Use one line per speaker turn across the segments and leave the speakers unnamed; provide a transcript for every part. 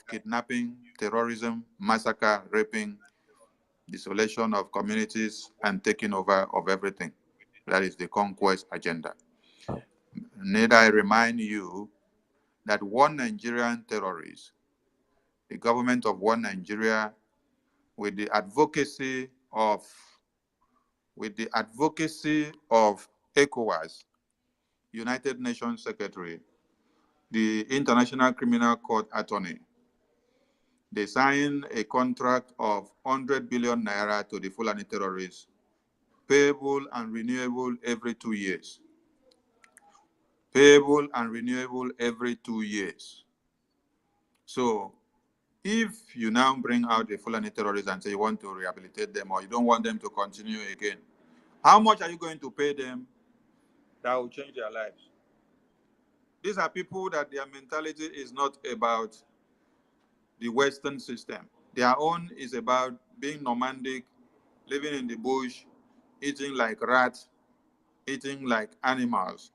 kidnapping, terrorism, massacre, raping, desolation of communities, and taking over of everything. That is the conquest agenda. Need I remind you that one Nigerian terrorist, the government of one Nigeria, with the advocacy of ECOWAS, United Nations Secretary, the International Criminal Court Attorney, they signed a contract of 100 billion naira to the Fulani terrorists, payable and renewable every 2 years. Payable and renewable every 2 years. So, if you now bring out the Fulani terrorists and say you want to rehabilitate them or you don't want them to continue again, how much are you going to pay them that will change their lives? These are people that their mentality is not about the Western system. Their own is about being nomadic, living in the bush, eating like rats, eating like animals.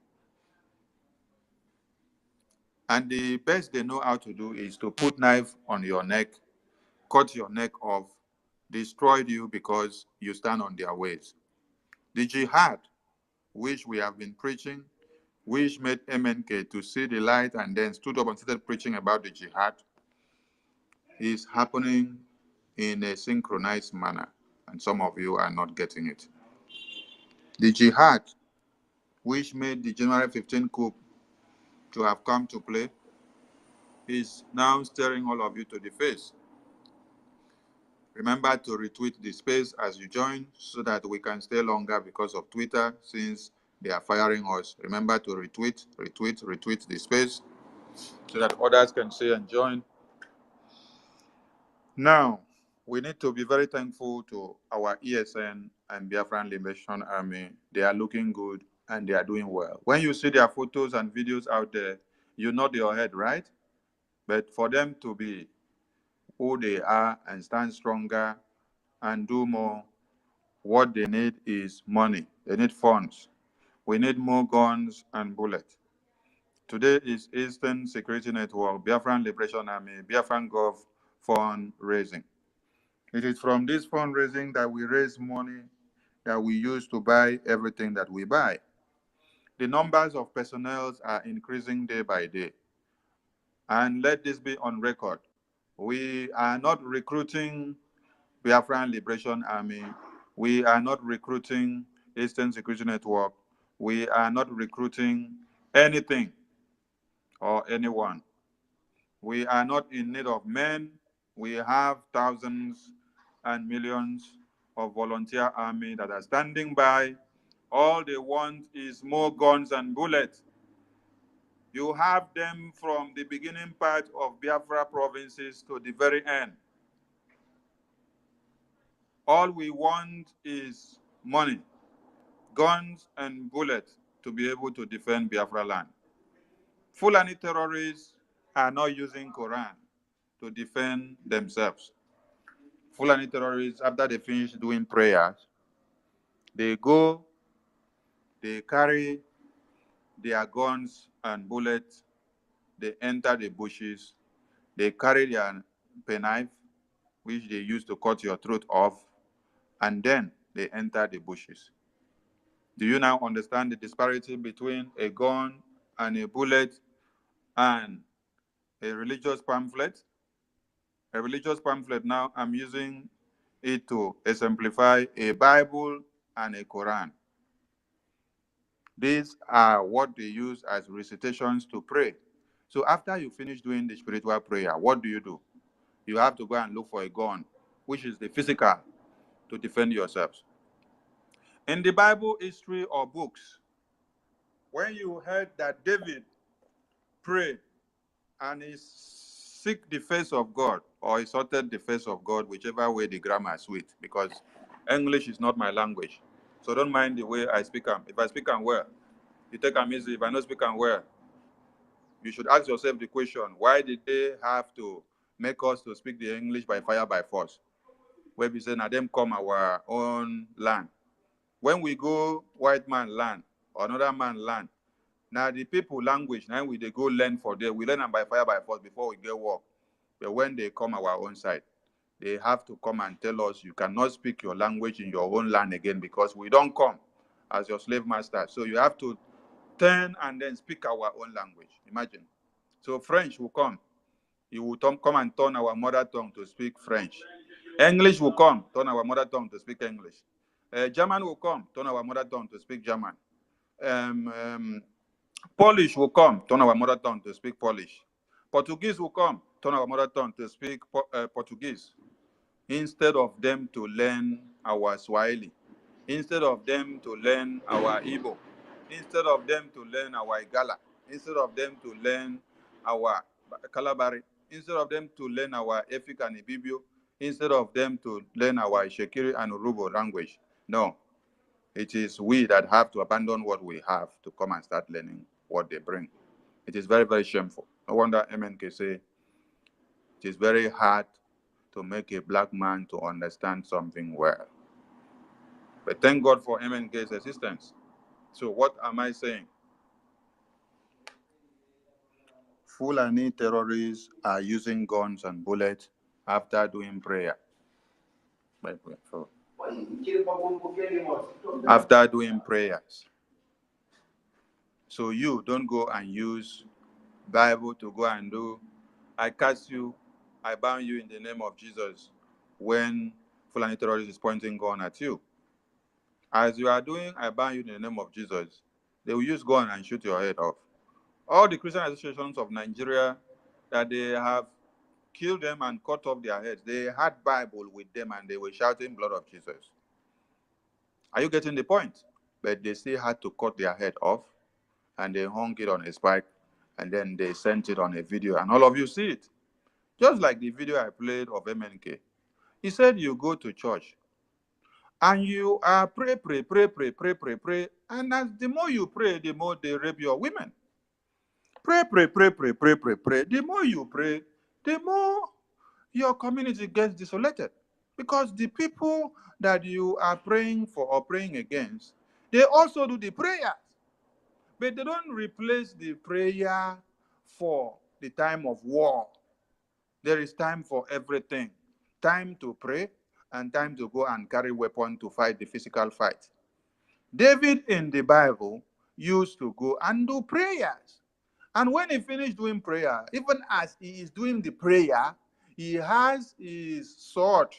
And the best they know how to do is to put knife on your neck, cut your neck off, destroy you because you stand on their ways. The jihad, which we have been preaching, which made MNK to see the light and then stood up and started preaching about the jihad, is happening in a synchronized manner, and some of you are not getting it. The jihad, which made the January 15 coup to have come to play, is now staring all of you to the face. Remember to retweet the space as you join so that we can stay longer because of Twitter, since they are firing us. Remember to retweet the space so that others can stay and join. Now, we need to be very thankful to our ESN and Biafran Liberation Army. They are looking good and they are doing well. When you see their photos and videos out there, you nod your head, right? But for them to be who they are and stand stronger and do more, what they need is money. They need funds. We need more guns and bullets. Today is Eastern Security Network, Biafran Liberation Army, Biafran Gov fundraising. It is from this fundraising that we raise money that we use to buy everything that we buy. The numbers of personnel are increasing day by day. And let this be on record. We are not recruiting Biafran Liberation Army. We are not recruiting Eastern Security Network. We are not recruiting anything or anyone. We are not in need of men. We have thousands and millions of volunteer army that are standing by. All they want is more guns and bullets. You have them from the beginning part of Biafra provinces to the very end. All we want is money, guns and bullets to be able to defend Biafra land. Fulani terrorists are not using Quran to defend themselves. Fulani terrorists, after they finish doing prayers, they go, they carry their guns and bullets, they enter the bushes, they carry their penknife, which they use to cut your throat off, and then they enter the bushes. Do you now understand the disparity between a gun and a bullet and a religious pamphlet? A religious pamphlet now, I'm using it to exemplify a Bible and a Quran. These are what they use as recitations to pray. So after you finish doing the spiritual prayer, what do? You have to go and look for a gun, which is the physical, to defend yourselves. In the Bible history or books, when you heard that David prayed and he seek the face of God, or he sought the face of God, whichever way the grammar is sweet, because English is not my language. So don't mind the way I speak them. If I speak them well, you take them easy. If I don't speak them well, you should ask yourself the question, why did they have to make us to speak the English by fire by force? Where we say, now them come our own land. When we go white man land or another man land, now the people language, now we they go learn for there. We learn them by fire by force before we get work. But when they come our own side, they have to come and tell us, you cannot speak your language in your own land again because we don't come as your slave master. So you have to turn and then speak our own language. Imagine. So French will come. He will come and turn our mother tongue to speak French. English will come, turn our mother tongue to speak English. German will come, turn our mother tongue to speak German. Polish will come, turn our mother tongue to speak Polish. Portuguese will come, turn our mother tongue to speak Portuguese. Instead of them to learn our Swahili, instead of them to learn our Igbo, instead of them to learn our Igala, instead of them to learn our Kalabari, instead of them to learn our Efik and Ibibio, instead of them to learn our Shekiri and Urubo language. No, it is we that have to abandon what we have to come and start learning what they bring. It is very, very shameful. No wonder MNK say it is very hard to make a black man to understand something well. But thank God for MNK's assistance. So what am I saying? Fulani terrorists are using guns and bullets after doing prayer. After doing prayers. So you don't go and use Bible to go and do, I curse you, I ban you in the name of Jesus, when Fulani terrorist is pointing gun at you. As you are doing, I ban you in the name of Jesus, they will use gun and shoot your head off. All the Christian associations of Nigeria that they have killed them and cut off their heads, they had Bible with them and they were shouting blood of Jesus. Are you getting the point? But they still had to cut their head off and they hung it on a spike and then they sent it on a video and all of you see it. Just like the video I played of MNK. He said you go to church and you are pray, and as the more you pray, the more they rape your women. Pray. The more you pray, the more your community gets desolated. Because the people that you are praying for or praying against, they also do the prayers. But they don't replace the prayer for the time of war. There is time for everything. Time to pray and time to go and carry weapon to fight the physical fight. David in the Bible used to go and do prayers. And when he finished doing prayer, even as he is doing the prayer, he has his sword.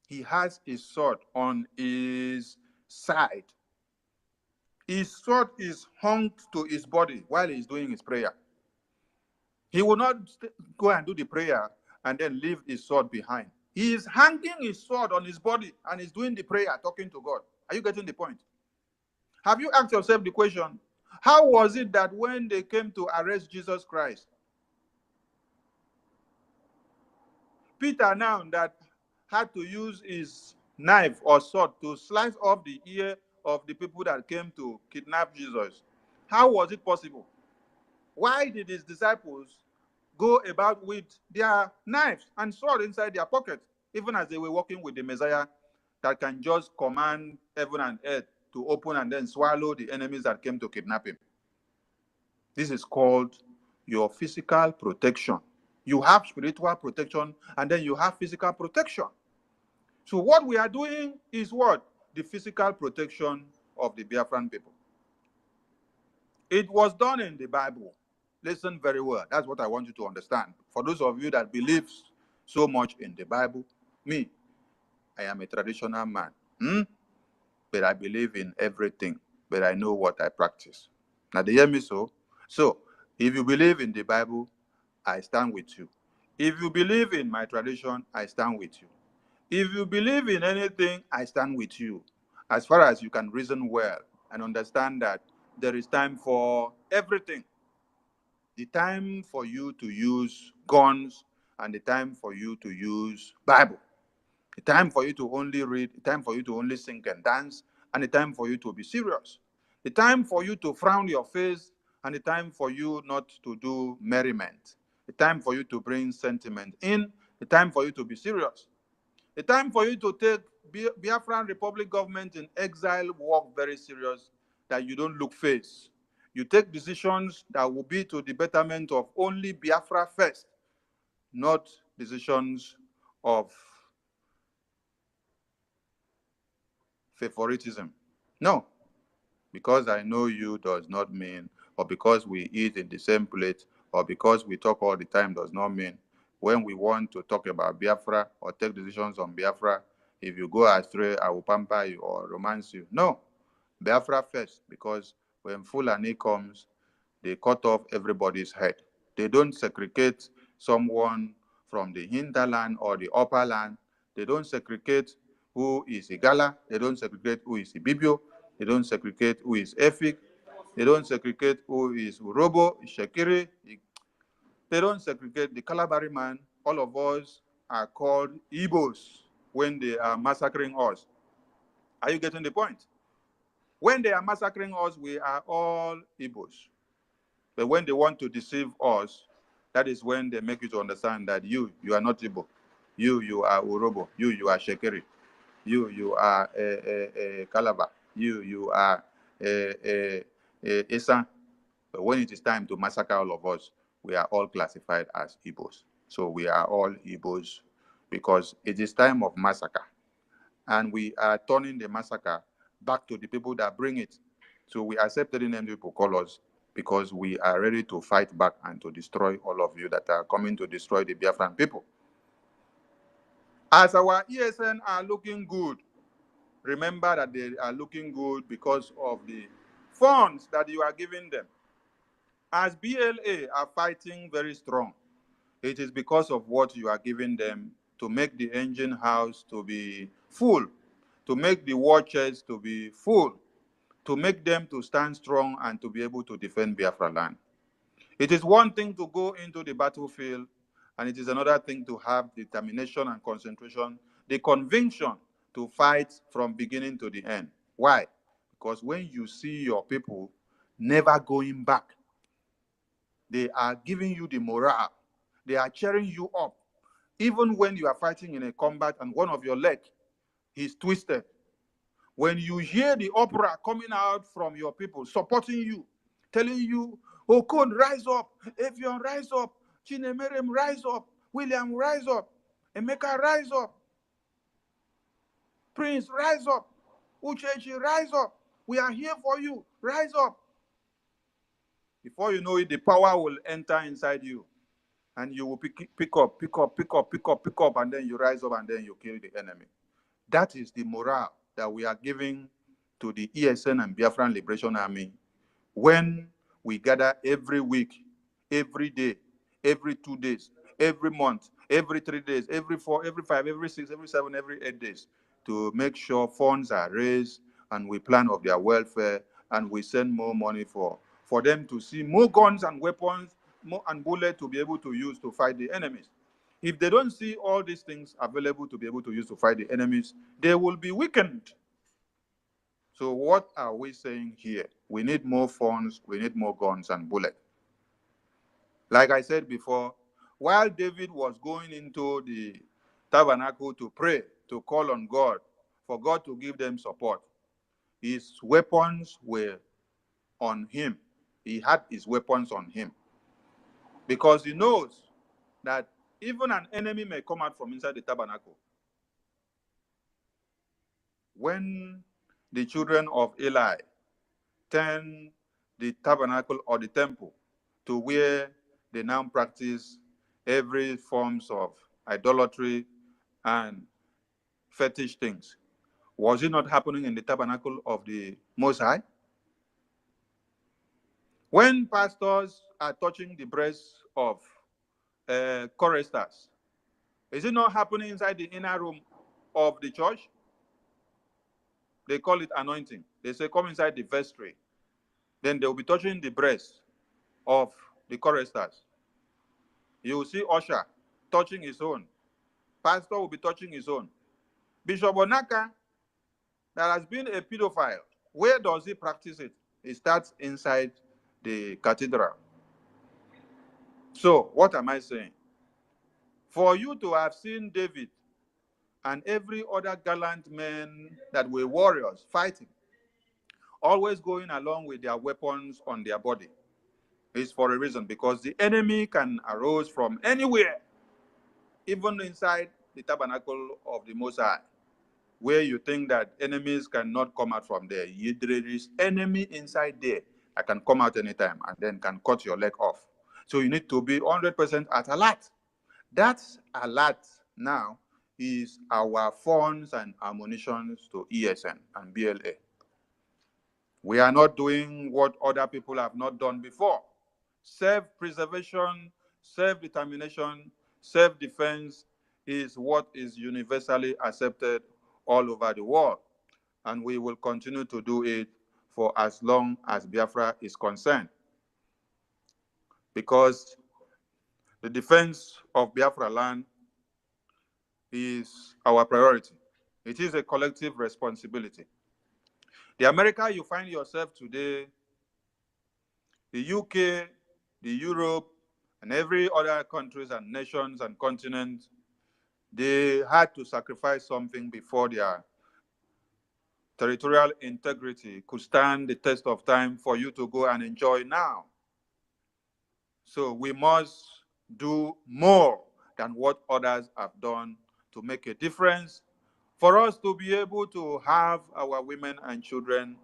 He has his sword on his side. His sword is hung to his body while he's doing his prayer. He will not go and do the prayer and then leave his sword behind. He is hanging his sword on his body and he's doing the prayer, talking to God. Are you getting the point? Have you asked yourself the question, how was it that when they came to arrest Jesus Christ, Peter now that had to use his knife or sword to slice off the ear of the people that came to kidnap Jesus, how was it possible? Why did his disciples go about with their knives and sword inside their pockets, even as they were walking with the Messiah that can just command heaven and earth to open and then swallow the enemies that came to kidnap him? This is called your physical protection. You have spiritual protection and then you have physical protection. So what we are doing is what? The physical protection of the Biafran people. It was done in the Bible. Listen very well. That's what I want you to understand. For those of you that believe so much in the Bible, me, I am a traditional man. But I believe in everything. But I know what I practice. Now, they hear me so? So, if you believe in the Bible, I stand with you. If you believe in my tradition, I stand with you. If you believe in anything, I stand with you. As far as you can reason well and understand that there is time for everything. The time for you to use guns and the time for you to use Bible. The time for you to only read, the time for you to only sing and dance, and the time for you to be serious. The time for you to frown your face and the time for you not to do merriment. The time for you to bring sentiment in, the time for you to be serious. The time for you to take Biafran Republic government in exile work very serious, that you don't look face. You take decisions that will be to the betterment of only Biafra first. not decisions of favoritism. No, because I know you does not mean, or because we eat in the same plate, or because we talk all the time does not mean when we want to talk about Biafra or take decisions on Biafra, if you go astray, I will pamper you or romance you. No, Biafra first, because when Fulani comes, they cut off everybody's head. They don't segregate someone from the hinterland or the upper land. They don't segregate who is Igala. They don't segregate who is Ibibio. They don't segregate who is Efik. They don't segregate who is Urobo, Shekiri. They don't segregate the Kalabari man. All of us are called Igbos when they are massacring us. Are you getting the point? When they are massacring us, we are all Igbos. But when they want to deceive us, that is when they make you to understand that you are not Igbo. You are Urobo. You are Shekeri. You are a Calabar. You are a Isan. But when it is time to massacre all of us, we are all classified as Igbos. So we are all Igbos because it is time of massacre. And we are turning the massacre back to the people that bring it. So we accept any name people call us because we are ready to fight back and to destroy all of you that are coming to destroy the Biafran people. As our ESN are looking good, remember that they are looking good because of the funds that you are giving them. As BLA are fighting very strong, it is because of what you are giving them to make the engine house to be full, to make the war chest to be full, to make them to stand strong and to be able to defend Biafra land. It is one thing to go into the battlefield, and it is another thing to have determination and concentration, the conviction to fight from beginning to the end. Why? Because when you see your people never going back, they are giving you the morale. They are cheering you up. Even when you are fighting in a combat and one of your leg is twisted, when you hear the opera coming out from your people, supporting you, telling you, Okon, rise up, Evion, rise up, Chinemerem, rise up, William, rise up, Emeka, rise up, Prince, rise up, Uchechi, rise up, we are here for you, rise up. Before you know it, the power will enter inside you, and you will pick up, and then you rise up, and then you kill the enemy. That is the morale that we are giving to the ESN and Biafran Liberation Army when we gather every week, every day, every 2 days, every month, every 3 days, every 4, every 5, every 6, every 7, every 8 days to make sure funds are raised and we plan of their welfare and we send more money for them to see more guns and weapons more and bullets to be able to use to fight the enemies. If they don't see all these things available to be able to use to fight the enemies, they will be weakened. So what are we saying here? We need more funds, we need more guns and bullets. Like I said before, while David was going into the tabernacle to pray, to call on God, for God to give them support, his weapons were on him. He had his weapons on him. Because he knows that even an enemy may come out from inside the tabernacle. When the children of Eli turned the tabernacle or the temple to where they now practice every forms of idolatry and fetish things, was it not happening in the tabernacle of the Most High? When pastors are touching the breasts of choristers, is it not happening inside the inner room of the church? They call it anointing. They say, come inside the vestry. Then they'll be touching the breasts of the choristers. You will see usher touching his own. Pastor will be touching his own. Bishop Onaka, that has been a pedophile, where does he practice it? It starts inside the cathedral. So, what am I saying? For you to have seen David and every other gallant man that were warriors fighting, always going along with their weapons on their body, is for a reason, because the enemy can arise from anywhere even inside the tabernacle of the Most High, where you think that enemies cannot come out from there, there is enemy inside there that can come out anytime and then can cut your leg off. So you need to be 100% at alert. That alert now is our funds and ammunitions to ESN and BLA. We are not doing what other people have not done before. Self-preservation, self-determination, self-defense is what is universally accepted all over the world. And we will continue to do it for as long as Biafra is concerned. Because the defense of Biafra land is our priority. It is a collective responsibility. The America you find yourself today, the UK, the Europe, and every other countries and nations and continents, they had to sacrifice something before their territorial integrity could stand the test of time for you to go and enjoy now. So we must do more than what others have done to make a difference for us to be able to have our women and children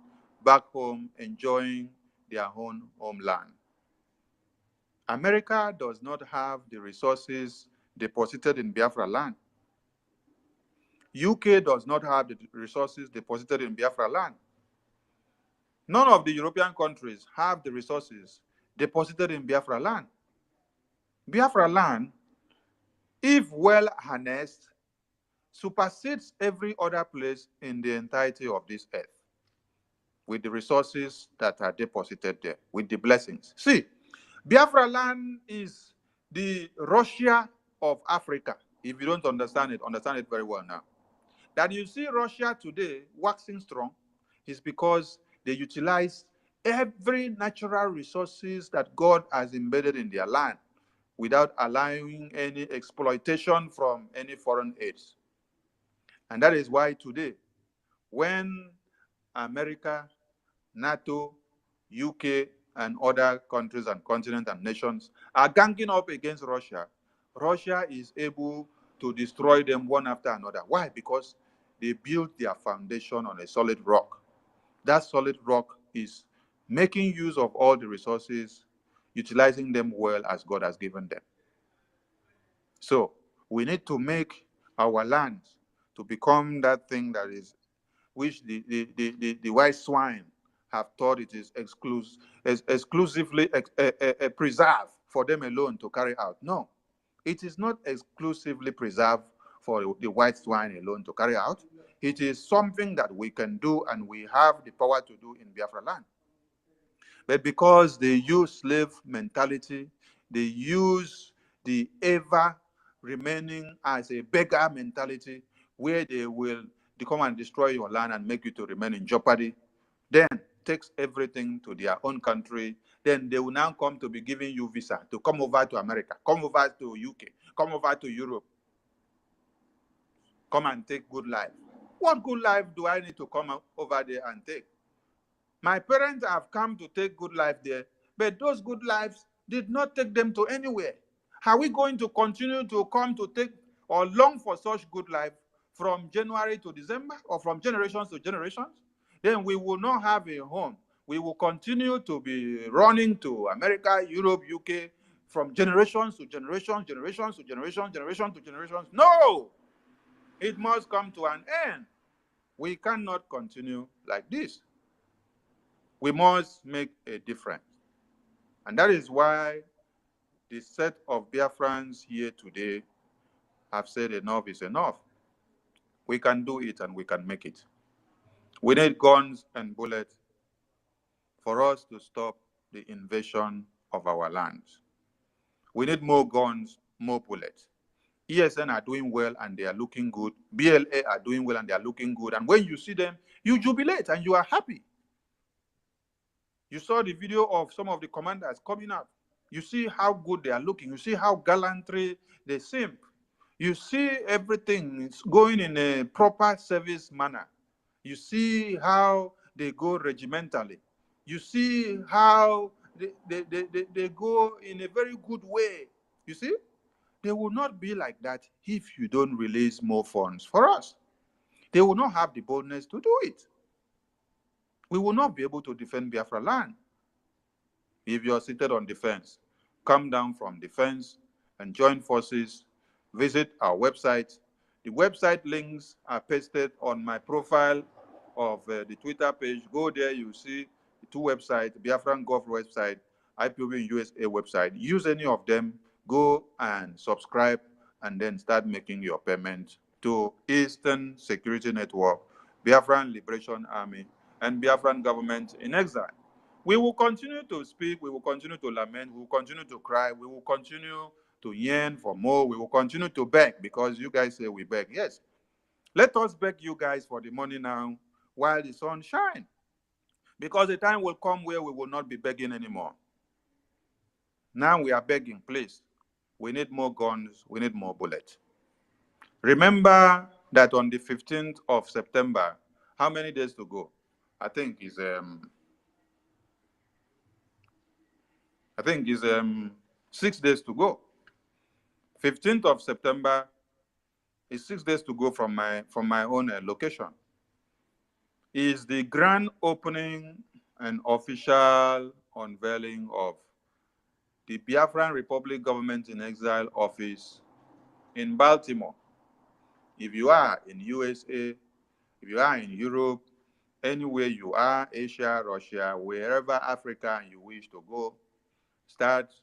back home enjoying their own homeland. America does not have the resources deposited in Biafra land. UK does not have the resources deposited in Biafra land. None of the European countries have the resources deposited in Biafra land. Biafra land, if well harnessed, supersedes every other place in the entirety of this earth with the resources that are deposited there, with the blessings. See, Biafra land is the Russia of Africa. If you don't understand it very well now. That you see Russia today waxing strong is because they utilize every natural resources that God has embedded in their land without allowing any exploitation from any foreign aids. And that is why today, when America, NATO, UK, and other countries and continents and nations are ganging up against Russia, Russia is able to destroy them one after another. Why? Because they built their foundation on a solid rock. That solid rock is making use of all the resources, utilizing them well as God has given them. So we need to make our lands to become that thing that is, which the white swine have thought it is exclusively preserved for them alone to carry out. No, it is not exclusively preserved for the white swine alone to carry out. It is something that we can do and we have the power to do in Biafra land. But because they use slave mentality, they use the ever remaining as a beggar mentality, where they will come and destroy your land and make you to remain in jeopardy, then takes everything to their own country. Then they will now come to be giving you visa to come over to America, come over to UK, come over to Europe, come and take good life. What good life do I need to come over there and take? My parents have come to take good life there, but those good lives did not take them to anywhere. Are we going to continue to come to take or long for such good life from January to December or from generations to generations? Then we will not have a home. We will continue to be running to America, Europe, UK, from generations to generations, generations to generations, generation to generations. No! It must come to an end. We cannot continue like this. We must make a difference. And that is why the set of Biafrans here today have said enough is enough. We can do it and we can make it. We need guns and bullets for us to stop the invasion of our lands. We need more guns, more bullets. ESN are doing well and they are looking good. BLA are doing well and they are looking good. And when you see them, you jubilate and you are happy. You saw the video of some of the commanders coming up. You see how good they are looking. You see how gallantry they seem. You see everything is going in a proper service manner. You see how they go regimentally. You see how they go in a very good way. You see? They will not be like that if you don't release more funds for us. They will not have the boldness to do it. We will not be able to defend Biafra land. If you are seated on the fence, come down from the fence and join forces. Visit our website. The website links are pasted on my profile of the Twitter page. Go there, you see the two websites, Biafran Gov website, IPOB USA website. Use any of them. Go and subscribe and then start making your payment to Eastern Security Network, Biafran Liberation Army, and Biafran Government in Exile. We will continue to speak, we will continue to lament, we will continue to cry, we will continue to yearn for more, we will continue to beg because you guys say we beg. Yes, let us beg you guys for the money now while the sun shines, because the time will come where we will not be begging anymore. Now we are begging, please. We need more guns, we need more bullets. Remember that on the 15th of September, how many days to go? I think it's 6 days to go. 15th of September is 6 days to go from my own location. Is the grand opening and official unveiling of the Biafran Republic Government in Exile office in Baltimore. If you are in USA, if you are in Europe, anywhere you are, Asia, Russia, wherever Africa you wish to go, start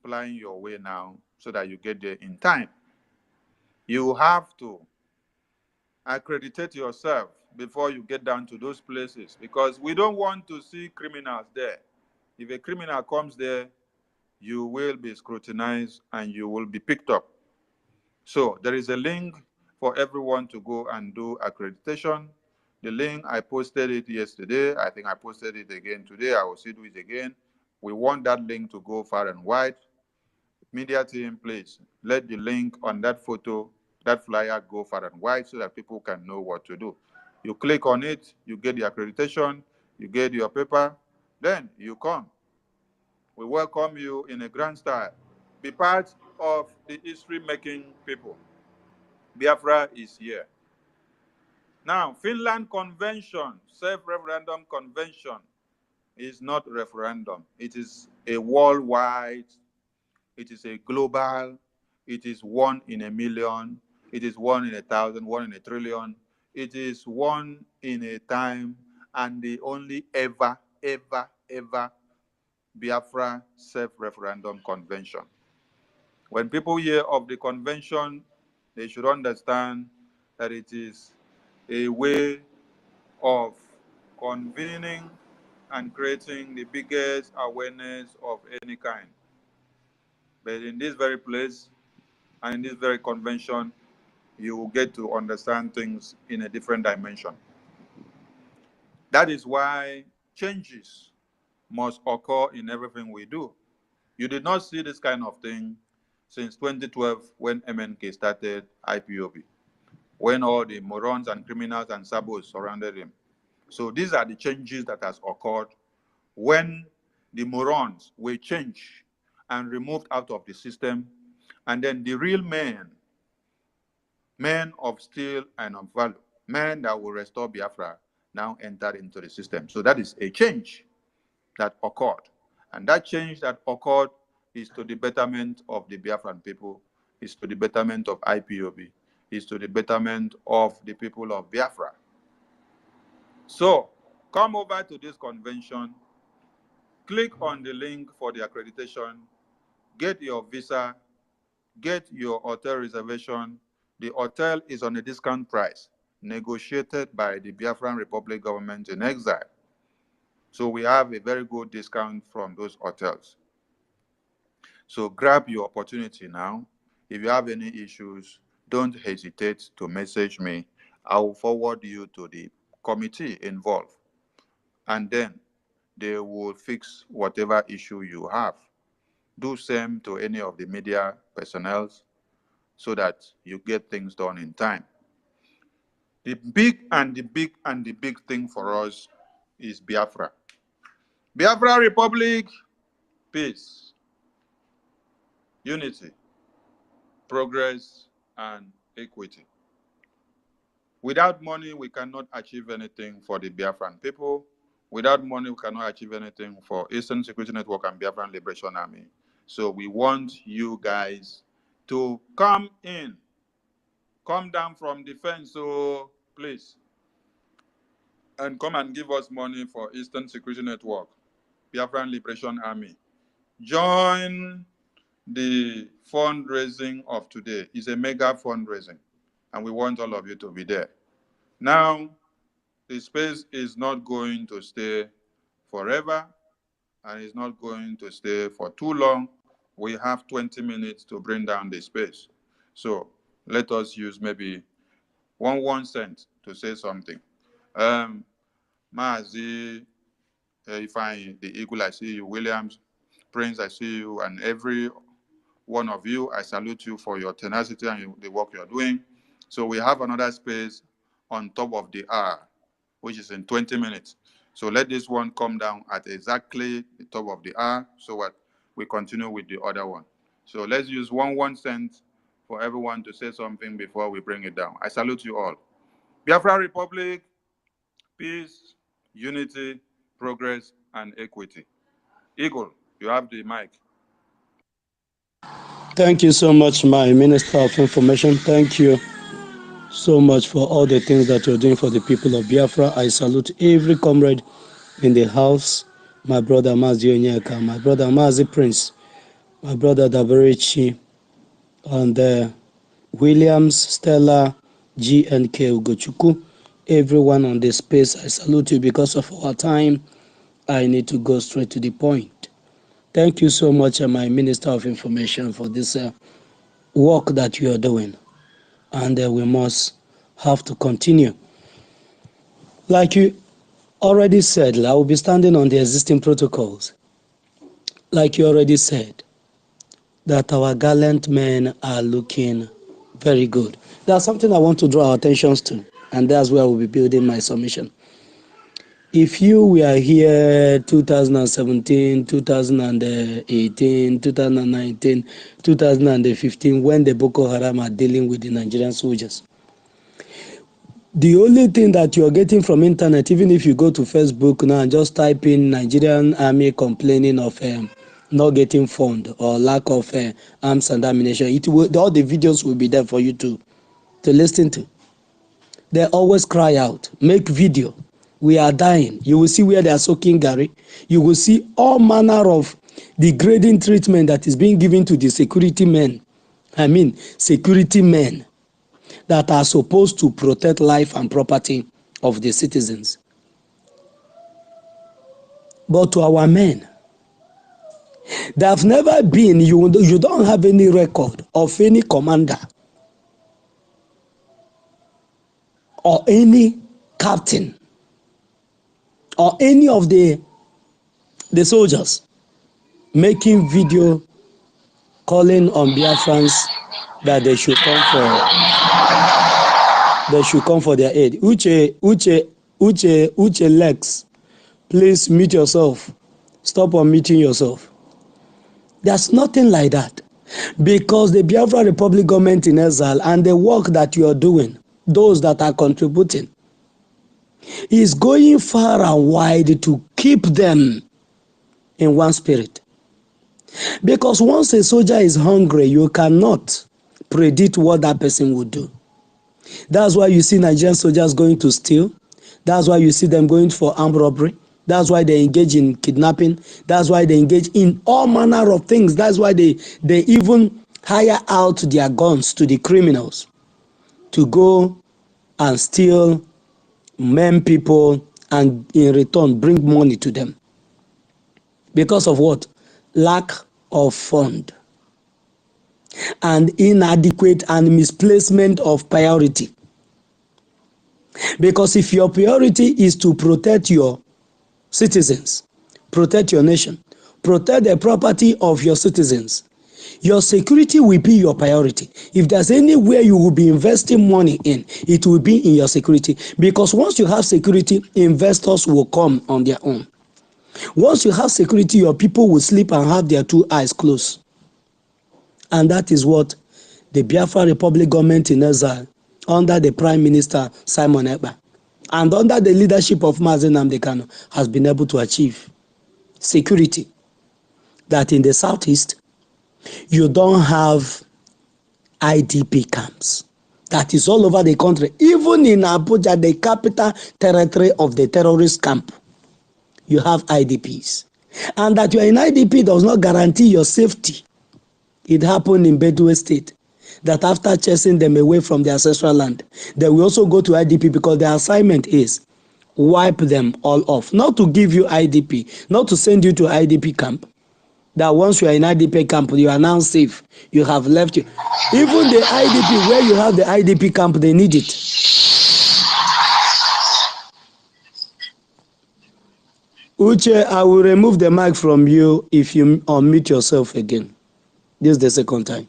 planning your way now so that you get there in time. You have to accreditate yourself before you get down to those places, because we don't want to see criminals there. If a criminal comes there, you will be scrutinized and you will be picked up. So there is a link for everyone to go and do accreditation. The link, I posted it yesterday. I think I posted it again today. I will still do it again. We want that link to go far and wide. Media team, please let the link on that photo, that flyer, go far and wide so that people can know what to do. You click on it, you get the accreditation, you get your paper, then you come. We welcome you in a grand style. Be part of the history-making people. Biafra is here. Now, Finland Convention, Self-Referendum Convention, is not referendum. It is a worldwide, it is a global, it is 1 in a million, it is 1 in 1,000, 1 in 1,000,000,000. It is 1 in a time, and the only ever Biafra Self-Referendum Convention. When people hear of the convention, they should understand that it is a way of convening and creating the biggest awareness of any kind. But in this very place and in this very convention, you will get to understand things in a different dimension. That is why changes must occur in everything we do. You did not see this kind of thing since 2012 when MNK started IPOB, when all the morons and criminals and sabos surrounded him. So these are the changes that has occurred when the morons were changed and removed out of the system, and then the real men of steel and of value, men that will restore Biafra, now entered into the system. So that is a change that occurred. And that change that occurred is to the betterment of the Biafran people, is to the betterment of IPOB, is to the betterment of the people of Biafra. So come over to this convention, click on the link for the accreditation, get your visa, get your hotel reservation. The hotel is on a discount price, negotiated by the Biafran Republic Government in Exile. So we have a very good discount from those hotels. So grab your opportunity now. If you have any issues, don't hesitate to message me. I will forward you to the committee involved, and then they will fix whatever issue you have. Do same to any of the media personnel so that you get things done in time. The big thing for us is Biafra. Biafra Republic, peace, unity, progress, and equity. Without money, we cannot achieve anything for the Biafran people. Without money, we cannot achieve anything for Eastern Security Network and Biafran Liberation Army. So we want you guys to come in, come down from the fence, so please, and come and give us money for Eastern Security Network, Biafran Liberation Army. Join the fundraising of today. It's a mega fundraising, and we want all of you to be there. Now, the space is not going to stay forever, and it's not going to stay for too long. We have 20 minutes to bring down the space. So let us use maybe 1 cent to say something. Mazi, Ifeanyi, the Eagle, I see you. Williams, Prince, I see you. And every one of you, I salute you for your tenacity and the work you're doing. So we have another space on top of the hour, which is in 20 minutes. So let this one come down at exactly the top of the hour so what we continue with the other one. So let's use 1 cent for everyone to say something before we bring it down. I salute you all. Biafra Republic, peace, unity, progress, and equity. Eagle, you have the mic.
Thank you so much, my Minister of Information. Thank you so much for all the things that you're doing for the people of Biafra. I salute every comrade in the house, my brother Mazi Onyeka, my brother Mazi Prince, my brother Daberechi, and Williams, Stella, G and K Ugochukwu, everyone on the space. I salute you. Because of our time, I need to go straight to the point. Thank you so much, my Minister of Information, for this work that you are doing. And we must have to continue. Like you already said, I will be standing on the existing protocols. Like you already said, that our gallant men are looking very good. There's something I want to draw our attention to, and that's where I will be building my submission. If you were here 2017, 2018, 2019, 2015, when the Boko Haram are dealing with the Nigerian soldiers, the only thing that you're getting from internet, even if you go to Facebook now and just type in Nigerian army complaining of not getting fund or lack of arms and ammunition, all the videos will be there for you to listen to. They always cry out, make video. We are dying. You will see where they are soaking Gary. You will see all manner of degrading treatment that is being given to the security men. Security men that are supposed to protect life and property of the citizens. But to our men, there have never been, you don't have any record of any commander or any captain or any of the soldiers making video calling on Biafrans that they should come for their aid. Uche Lex, please mute yourself. Stop unmuting yourself. There's nothing like that. Because the Biafra Republic government in exile and the work that you are doing, those that are contributing, is going far and wide to keep them in one spirit. Because once a soldier is hungry, you cannot predict what that person will do. That's why you see Nigerian soldiers going to steal. That's why you see them going for armed robbery. That's why they engage in kidnapping. That's why they engage in all manner of things. That's why they even hire out their guns to the criminals to go and steal, maim people, and in return bring money to them. Because of what? Lack of fund and inadequate and misplacement of priority. Because if your priority is to protect your citizens, protect your nation, protect the property of your citizens, your security will be your priority. If there's anywhere you will be investing money in, it will be in your security. Because once you have security, investors will come on their own. Once you have security, your people will sleep and have their two eyes closed. And that is what the Biafra Republic government in exile under the Prime Minister Simon Ekpa and under the leadership of Mazi Nnamdi Kanu has been able to achieve security. That in the southeast, you don't have IDP camps. That is all over the country. Even in Abuja, the capital territory of the terrorist camp, you have IDPs. And that you are in IDP does not guarantee your safety. It happened in Benue State, that after chasing them away from their ancestral land, they will also go to IDP because their assignment is wipe them all off. Not to give you IDP, not to send you to IDP camp. That once you are in IDP camp, you are now safe. You have left you. Even the IDP, where you have the IDP camp, they need it. Uche, I will remove the mic from you if you unmute yourself again. This is the second time.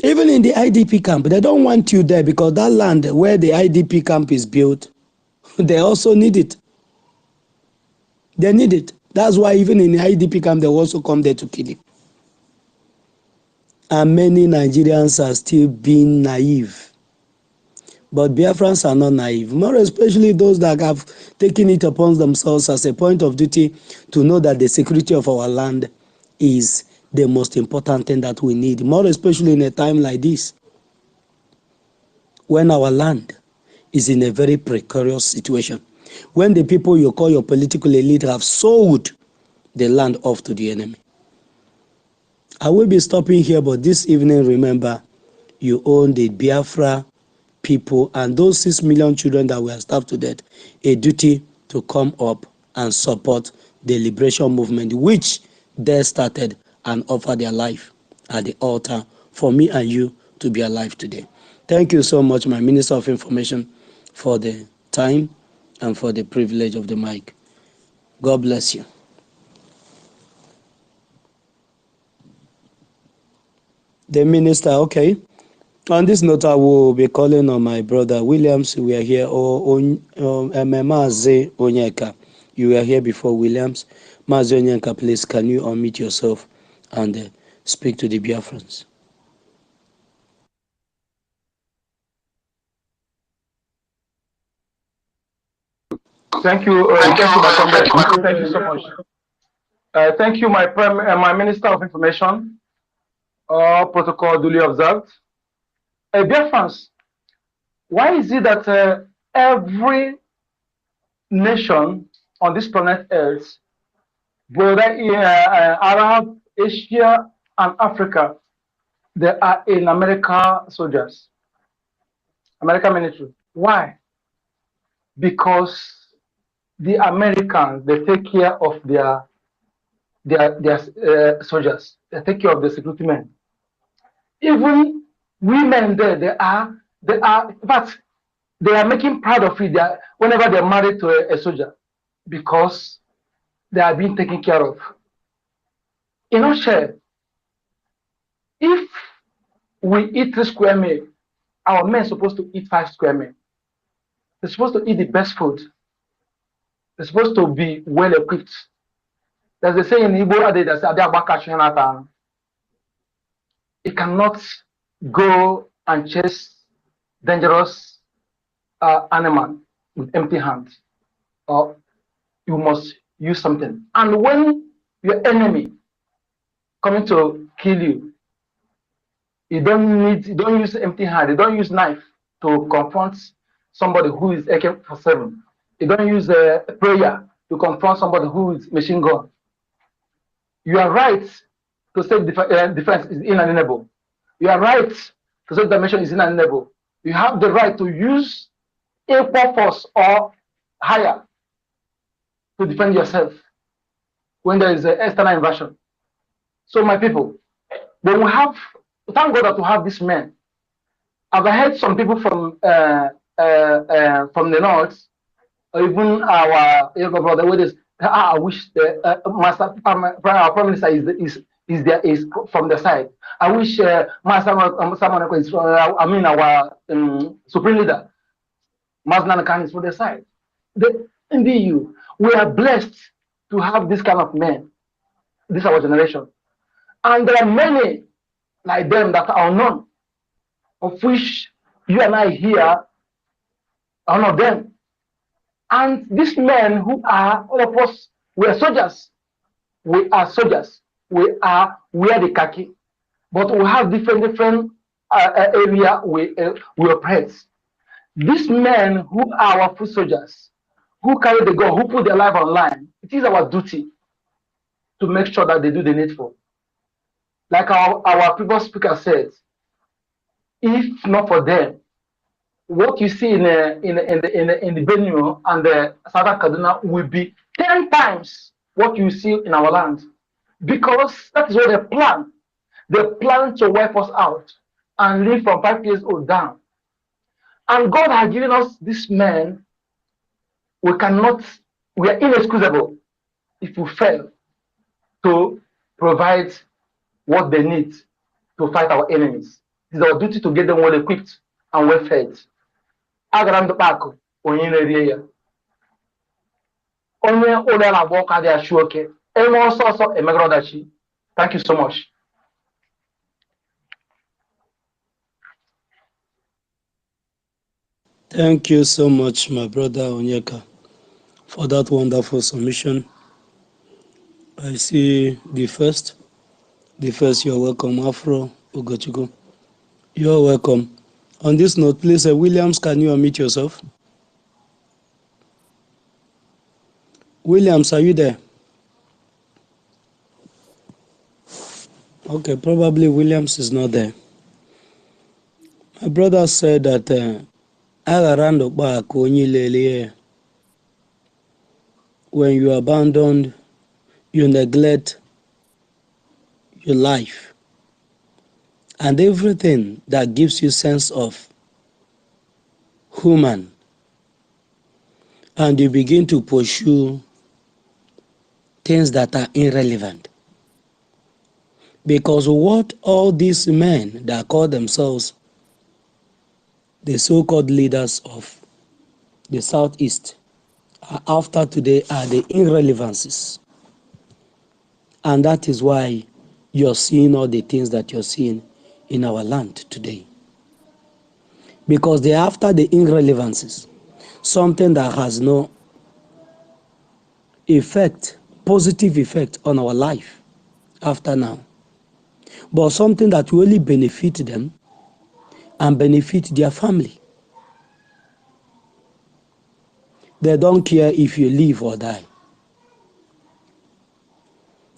Even in the IDP camp, they don't want you there because that land where the IDP camp is built, they also need it. They need it. That's why even in the IDP camp, they also come there to kill you. And many Nigerians are still being naive. But Biafrans are not naive, more especially those that have taken it upon themselves as a point of duty to know that the security of our land is the most important thing that we need, more especially in a time like this, when our land is in a very precarious situation, when the people you call your political elite have sold the land off to the enemy. I will be stopping here, but this evening, remember, you own the Biafra people and those 6 million children that were starved to death a duty to come up and support the liberation movement, which they started and offer their life at the altar for me and you to be alive today. Thank you so much, my Minister of Information, for the time and for the privilege of the mic. God bless you. The Minister, okay. On this note, I will be calling on my brother Williams. We are here, or Mazi Onyeka. You were here before, Williams. Mazi Onyeka, please, can you unmute yourself and speak to the Biafrans?
Thank you, my comrade. Thank you so much. Thank you, my Minister of Information. Protocol duly observed. Biafrans, why is it that every nation on this planet Earth, whether Arab, Asia, and Africa, they are in America soldiers, American military? Why? Because the Americans, they take care of their soldiers. They take care of the security men. Even women there, they are, but they are making proud of it whenever they're married to a soldier, because they are being taken care of. In a nutshell, if we eat 3 square meal, our men are supposed to eat 5 square meal. They're supposed to eat the best food. They're supposed to be well equipped. There's a saying in Igbo that it cannot go and chase dangerous animal with empty hands, or you must use something. And when your enemy coming to kill you, you don't use empty hand, you don't use knife to confront somebody who is AK-47. You don't use a prayer to confront somebody who is machine gun. Your right to self defense is inalienable. Your right to self defense is inalienable. You have the right to use equal force or higher to defend yourself when there is an external invasion. So, my people, when we have, thank God that we have these men. I've heard some people from the north, or even our younger brother, with this, I wish the our prime minister is from the side. I wish Master Samanako is from, our supreme leader, Maznan Khan, is from the side. Indeed, we are blessed to have this kind of men. This is our generation. And there are many like them that are unknown, of which you and I here are one of them. And these men who are, all of us, we are soldiers. We are soldiers. We wear the khaki, but we have different area we operate. These men who are our foot soldiers, who carry the gun, who put their life on line, it is our duty to make sure that they do the needful. Like our previous speaker said, if not for them, what you see in the Benue and the Southern Kaduna will be 10 times what you see in our land. Because that is what they plan. They plan to wipe us out and live from 5 years old down. And God has given us this men. We are inexcusable if we fail to provide what they need to fight our enemies. It is our duty to get them well equipped and well fed. Agara ndụ kpakụ onye na-erie ya, onye ụlọ ya na-agba ọkụ adịghị achụ oke, eme ọsọ ọsọ emegara ọdachi. Thank you so much.
Thank you so much, my brother Onyeka, for that wonderful submission. I see the first, you're welcome, Afro Ugochukwu. You're welcome. On this note, please, Williams, can you unmute yourself? Williams, are you there? Okay, probably Williams is not there. My brother said that when you abandon, you neglect your life and everything that gives you sense of human, and you begin to pursue things that are irrelevant. Because what all these men that call themselves the so-called leaders of the Southeast are after today are the irrelevancies. And that is why you're seeing all the things that you're seeing in our land today. Because they're after the irrelevancies, something that has no effect, positive effect on our life after now, but something that will really benefit them and benefit their family. They don't care if you live or die.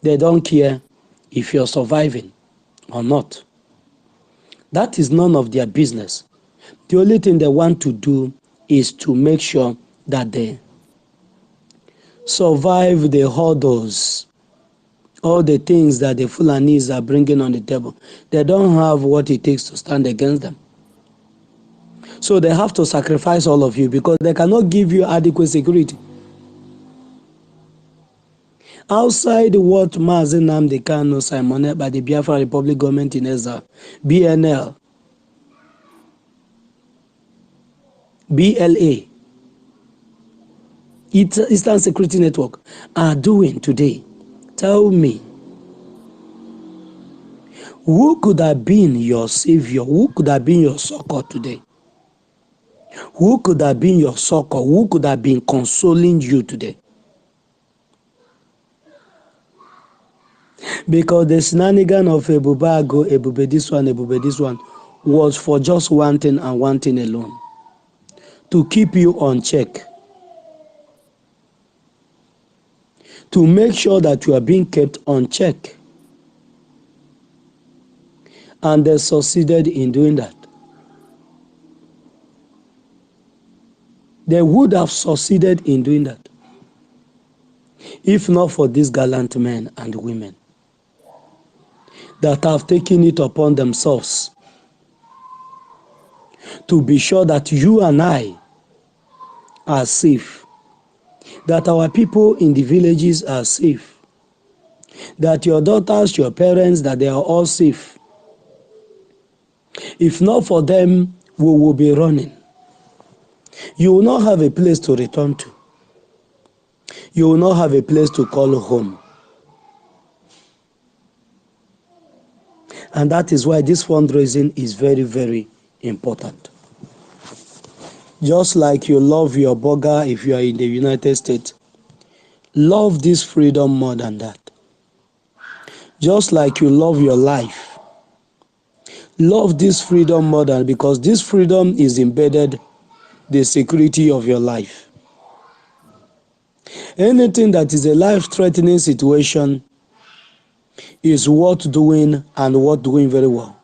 They don't care if you're surviving or not. That is none of their business. The only thing they want to do is to make sure that they survive the hurdles, all the things that the Fulanis are bringing on the table. They don't have what it takes to stand against them. So they have to sacrifice all of you because they cannot give you adequate security. Outside what Mazi Nnamdi Kanu Simon by the Biafra Republic government in Ezra, BNL, BLA, Eastern Security Network are doing today, tell me, who could have been your savior? Who could have been your succor today? Who could have been your succor? Who could have been consoling you today? Because the shenanigan of Ebubago, Ebube this one, was for just one thing and one thing alone. To keep you on check. To make sure that you are being kept on check. And they succeeded in doing that. They would have succeeded in doing that if not for these gallant men and women that have taken it upon themselves to be sure that you and I are safe, that our people in the villages are safe, that your daughters, your parents, that they are all safe. If not for them, we will be running. You will not have a place to return to. You will not have a place to call home. And that is why this fundraising is very, very important. Just like you love your burger if you are in the United States, love this freedom more than that. Just like you love your life, love this freedom more than, because this freedom is embedded the security of your life. Anything that is a life-threatening situation is worth doing, and worth doing very well,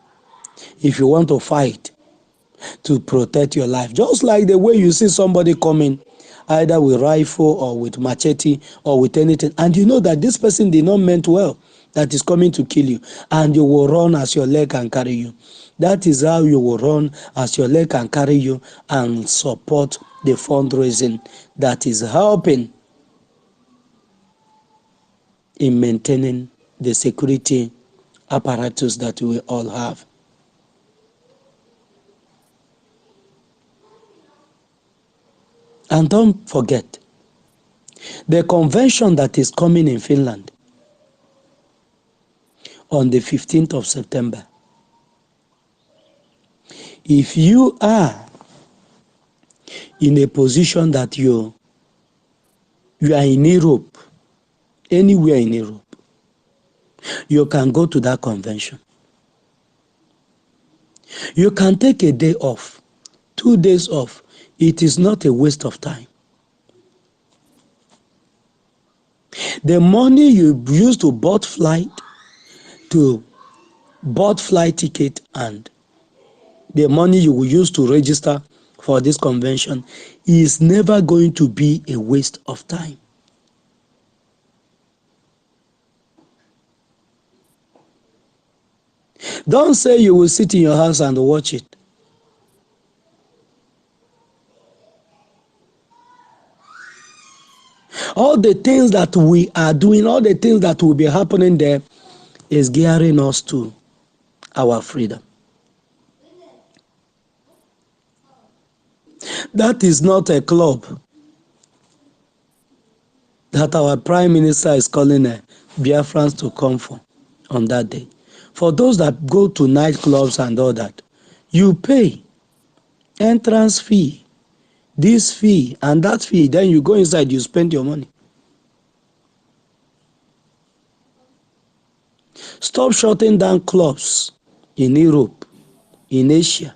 if you want to fight to protect your life. Just like the way you see somebody coming either with rifle or with machete or with anything, and you know that this person did not meant well, that is coming to kill you, and you will run as your leg can carry you. That is how you will run as your leg can carry you and support the fundraising that is helping in maintaining the security apparatus that we all have. And don't forget, the convention that is coming in Finland on the 15th of September. If you are in a position that you are in Europe, anywhere in Europe, you can go to that convention. You can take a day off, 2 days off. It is not a waste of time. The money you use to bought flight ticket, and the money you will use to register for this convention is never going to be a waste of time. Don't say you will sit in your house and watch it. All the things that we are doing, all the things that will be happening there is gearing us to our freedom. That is not a club that our Prime Minister is calling Biafrans to come for on that day. For those that go to nightclubs and all that, you pay entrance fee, this fee and that fee, then you go inside, you spend your money. Stop shutting down clubs in Europe, in Asia,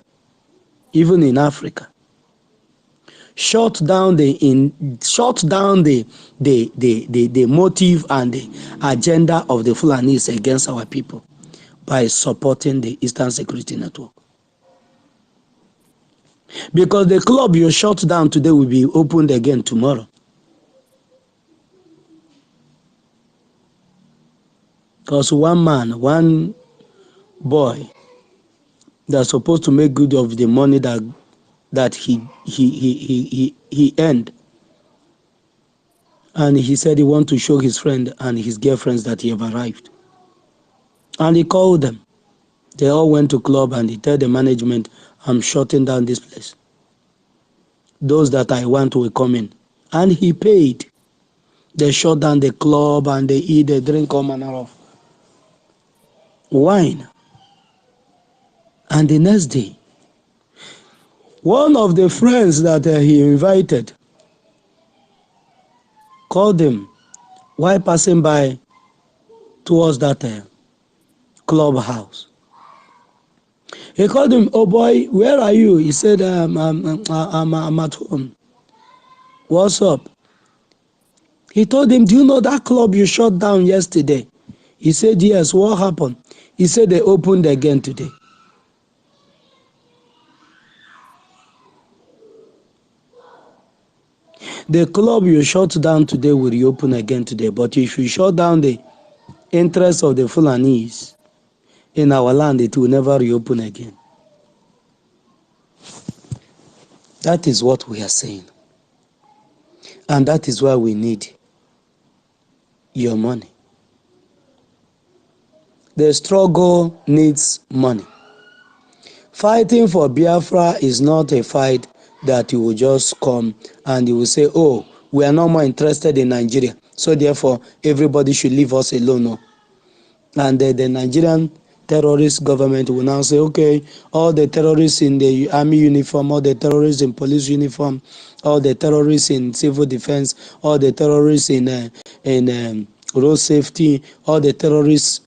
even in Africa. Shut down the motive and the agenda of the Fulanis against our people by supporting the Eastern Security Network. Because the club you shut down today will be opened again tomorrow. Because one boy that's supposed to make good of the money that he earned, and he said he want to show his friend and his girlfriends that he have arrived, and he called them. They all went to club, and he told the management, I'm shutting down this place. Those that I want will come in. And he paid. They shut down the club, and they eat, they drink all manner of wine. And the next day, one of the friends that he invited called him while passing by towards that clubhouse. He called him, oh boy, where are you? He said, I'm at home. What's up? He told him, do you know that club you shut down yesterday? He said, yes, what happened? He said they opened again today. The club you shut down today will reopen again today, but if you shut down the interests of the Fulanese in our land, it will never reopen again. That is what we are saying. And that is why we need your money. The struggle needs money. Fighting for Biafra is not a fight that you will just come and you will say, oh, we are no more interested in Nigeria, so therefore everybody should leave us alone. No. And the Nigerian terrorist government will now say, okay, all the terrorists in the army uniform, all the terrorists in police uniform, all the terrorists in civil defense, all the terrorists in road safety, all the terrorists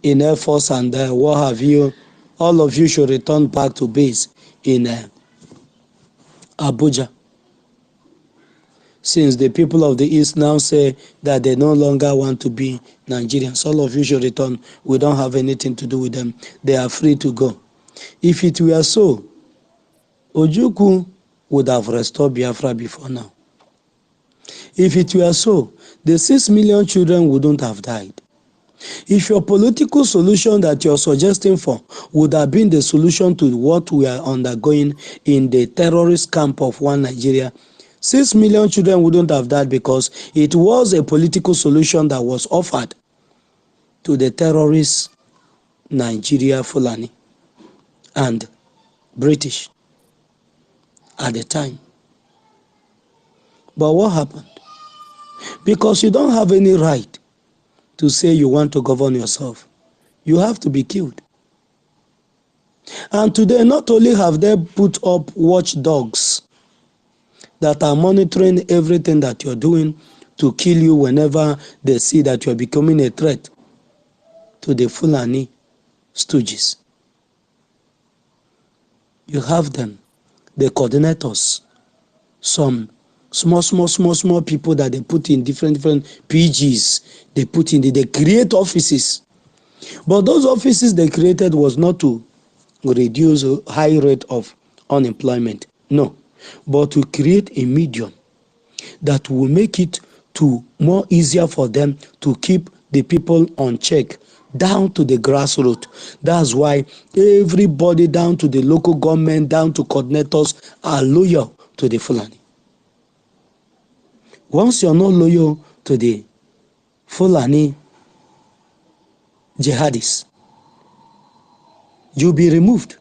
in Air Force and what have you, all of you should return back to base in Abuja. Since the people of the East now say that they no longer want to be Nigerians, all of you should return. We don't have anything to do with them. They are free to go. If it were so, Ojukwu would have restored Biafra before now. If it were so, the 6 million children wouldn't have died. If your political solution that you're suggesting for would have been the solution to what we are undergoing in the terrorist camp of one Nigeria, 6 million children wouldn't have died, because it was a political solution that was offered to the terrorist Nigeria Fulani and British at the time. But what happened? Because you don't have any right to say you want to govern yourself, you have to be killed. And today, not only have they put up watchdogs that are monitoring everything that you're doing to kill you whenever they see that you're becoming a threat to the Fulani stooges. You have them, the coordinators, some small people that they put in different PGs, they create offices. But those offices they created was not to reduce a high rate of unemployment, no, but to create a medium that will make it to more easier for them to keep the people on check down to the grassroots. That's why everybody down to the local government, down to coordinators, are loyal to the Fulani. Once you're not loyal to the Fulani jihadists, you'll be removed.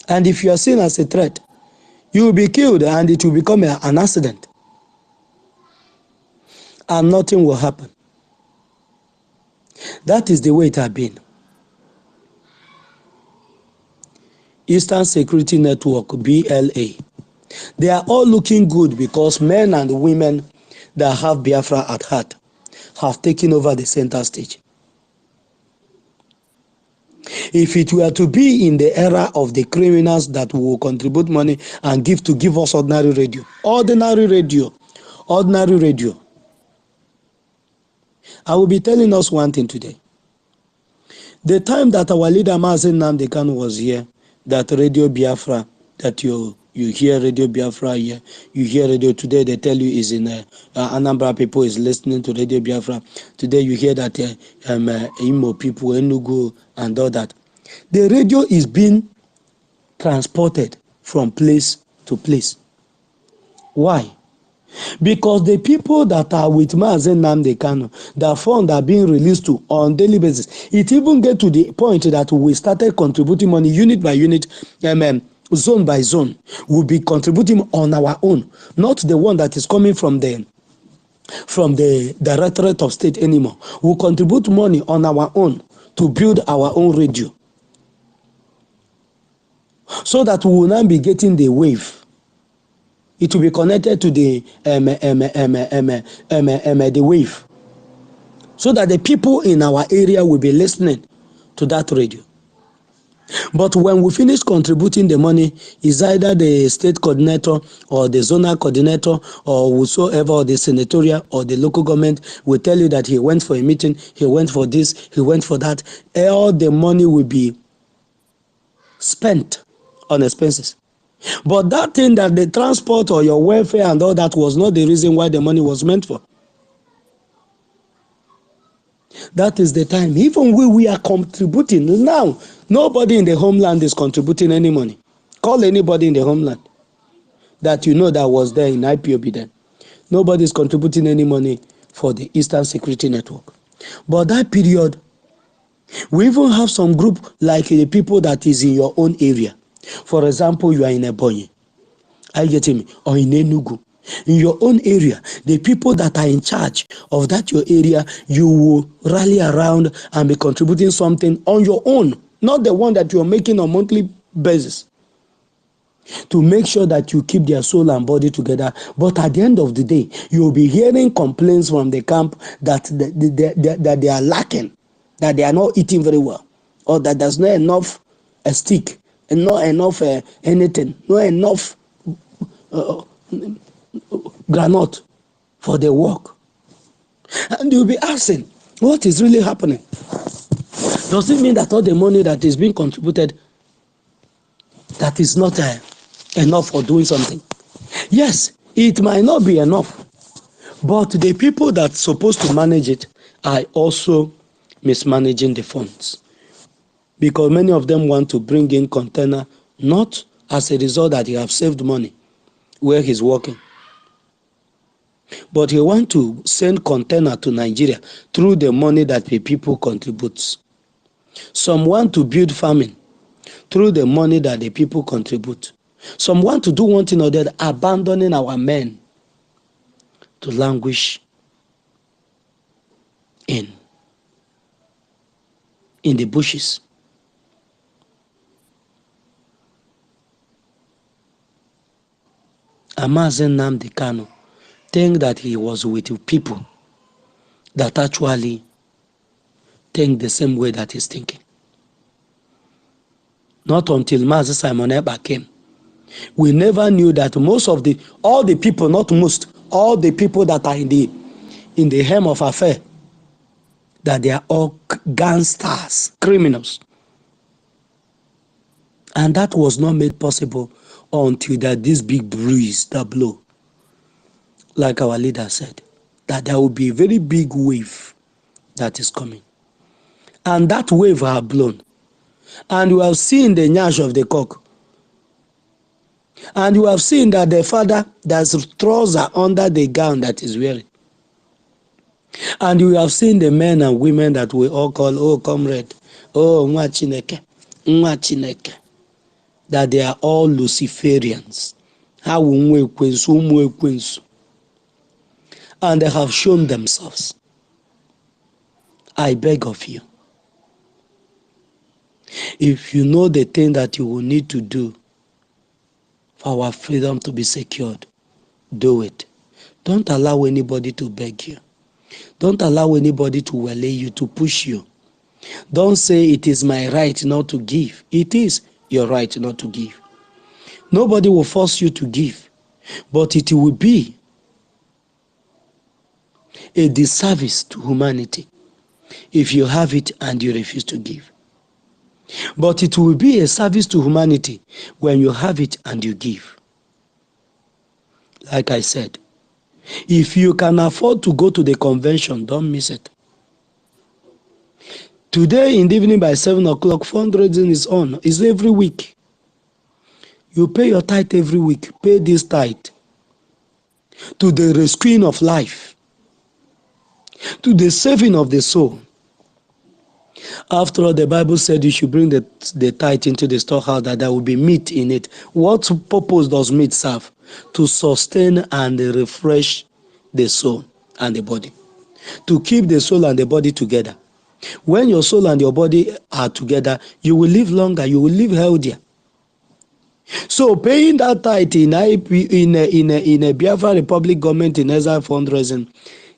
And if you are seen as a threat, you will be killed and it will become an accident. And nothing will happen. That is the way it has been. Eastern Security Network, BLA. They are all looking good because men and women that have Biafra at heart have taken over the center stage. If it were to be in the era of the criminals that will contribute money and give us ordinary radio, I will be telling us one thing today. The time that our leader Mazen Nnamdi Kanu was here, that Radio Biafra, that you hear Radio Biafra here, you hear radio today, they tell you is in Anambra people is listening to Radio Biafra. Today you hear that Imo people, Enugu and all that. The radio is being transported from place to place. Why? Because the people that are with Mazen Nnamdi Kanu, the funds are being released to on daily basis. It even get to the point that we started contributing money unit by unit, zone by zone. We'll be contributing on our own, not the one that is coming from the Directorate of State anymore. We'll contribute money on our own to build our own radio, so that we will not be getting the wave. It will be connected to the wave, so that the people in our area will be listening to that radio. But when we finish contributing the money, is either the state coordinator or the zonal coordinator or whosoever, or the senatorial or the local government will tell you that he went for a meeting, he went for this, he went for that. All the money will be spent on expenses. But that thing that the transport or your welfare and all that was not the reason why the money was meant for. That is the time. Even we are contributing. Now, nobody in the homeland is contributing any money. Call anybody in the homeland that you know that was there in IPOB then. Nobody is contributing any money for the Eastern Security Network. But that period, we even have some group like the people that is in your own area. For example, you are in Ebonyi, I get him, or in Enugu. In your own area, the people that are in charge of that your area, you will rally around and be contributing something on your own, not the one that you're making on a monthly basis, to make sure that you keep their soul and body together. But at the end of the day, you'll be hearing complaints from the camp that they are lacking, that they are not eating very well, or that there's not enough a stick, and not enough anything, not enough granite for the work. And you'll be asking, what is really happening? Does it mean that all the money that is being contributed, that is not enough for doing something? Yes, it might not be enough, but the people that are supposed to manage it are also mismanaging the funds, because many of them want to bring in container, not as a result that he have saved money where he's working, but he want to send container to Nigeria through the money that the people contribute. Some want to build farming through the money that the people contribute. Some want to do one thing or the other, abandoning our men to languish in the bushes. Mazi Nnamdi Kanu think that he was with people that actually think the same way that he's thinking. Not until Mazi Simon Ekpa came, we never knew that all the people that are in the helm of affair, that they are all gangsters, criminals. And that was not made possible until that this big breeze that blew, like our leader said, that there will be a very big wave that is coming. And that wave has blown. And you have seen the nyash of the cock. And you have seen that the father, there's trouser under the gown that is wearing. And you have seen the men and women that we all call, oh, comrade, oh, nwa Chineke, nwa Chineke, that they are all Luciferians. And they have shown themselves. I beg of you, if you know the thing that you will need to do for our freedom to be secured, do it. Don't allow anybody to beg you. Don't allow anybody to waylay you, to push you. Don't say it is my right not to give. It is your right not to give. Nobody will force you to give, but it will be a disservice to humanity if you have it and you refuse to give. But it will be a service to humanity when you have it and you give. Like I said, if you can afford to go to the convention, don't miss it. Today in the evening by 7 o'clock, fundraising is on. It's every week. You pay your tithe every week. Pay this tithe to the rescuing of life, to the saving of the soul. After all, the Bible said you should bring the tithe into the storehouse, that there will be meat in it. What purpose does meat serve? To sustain and refresh the soul and the body. To keep the soul and the body together. When your soul and your body are together, you will live longer, you will live healthier. So paying that tithe in a Biafra Republic government in exile fundraising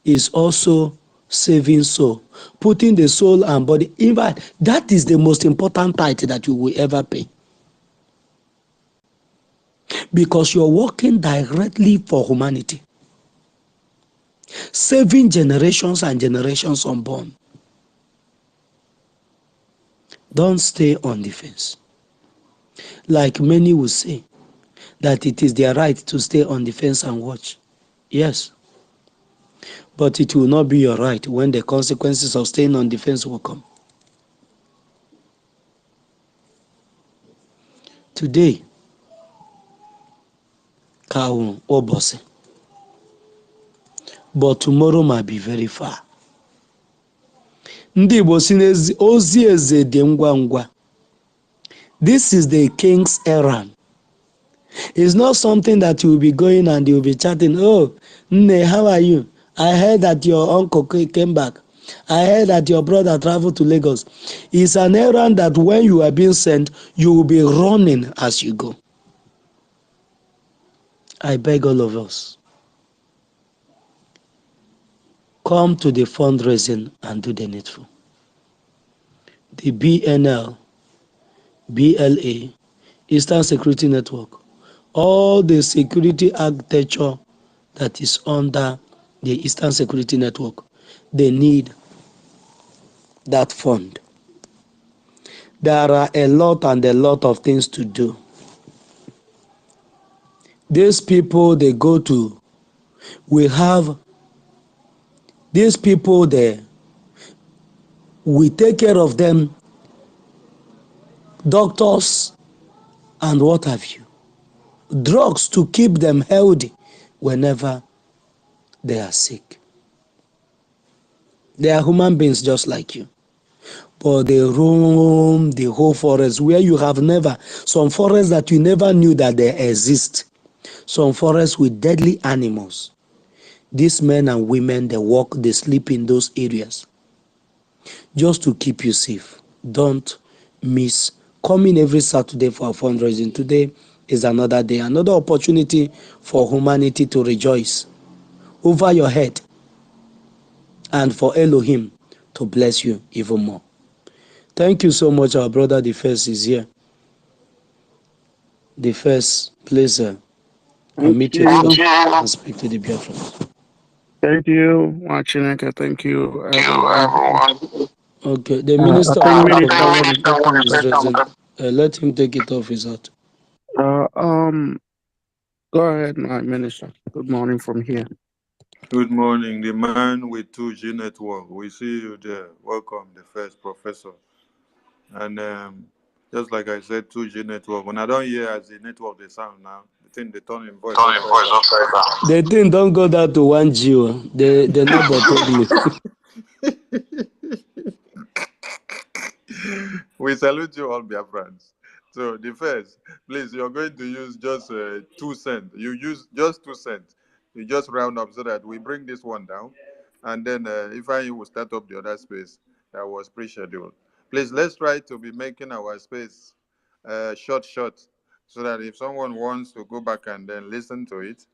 is also saving soul, putting the soul and body. In fact, that is the most important tithe that you will ever pay, because you're working directly for humanity, saving generations and generations unborn. Don't stay on the fence. Like many will say, that it is their right to stay on the fence and watch. Yes. But it will not be your right when the consequences of staying on the fence will come. Today, Kaun Obose. But tomorrow might be very far. Ndị Igbo si ozi eze dị ngwa ngwa. This is the king's errand. It's not something that you will be going and you will be chatting, oh, Nne, how are you? I heard that your uncle came back. I heard that your brother traveled to Lagos. It's an errand that when you are being sent, you will be running as you go. I beg all of us, come to the fundraising and do the needful. The BNL, BLA, Eastern Security Network, all the security architecture that is under the Eastern Security Network, they need that fund. There are a lot and a lot of things to do. These people they go to, we have these people there, we take care of them, doctors and what have you, drugs to keep them healthy whenever they are sick. They are human beings just like you. But they roam the whole forest where you have never, some forests that you never knew that they exist. Some forests with deadly animals. These men and women, they walk, they sleep in those areas just to keep you safe. Don't miss coming every Saturday for a fundraising. Today is another day, another opportunity for humanity to rejoice over your head and for Elohim to bless you even more. Thank you so much. Our brother the first is here. The first, please
Thank
unmute yourself
you.
and speak to the Biafrans.
Thank you, Machineke. Thank you,
You,
everyone.
everyone.
Okay, the
I
Minister of
think Minister
Information
wanted to say
is
something.
raising. Let him take it off his heart.
Uh, um, Go ahead, my minister. Good morning from here.
Good morning, the man with 2G network. We see you there. Welcome, the first professor. And just like I said, 2G network. When I don't hear as the network they sound now, the thing they turn in voice
Turn your
upside
voice
down.
upside down.
The thing don't go down to 1G. They never told me.
We salute you all, dear friends. So the first, please, you're going to use just 2 cents. You use just 2 cents. You just round up so that we bring this one down, and then if I will start up the other space that was pre-scheduled. Please, let's try to be making our space short, so that if someone wants to go back and then listen to it,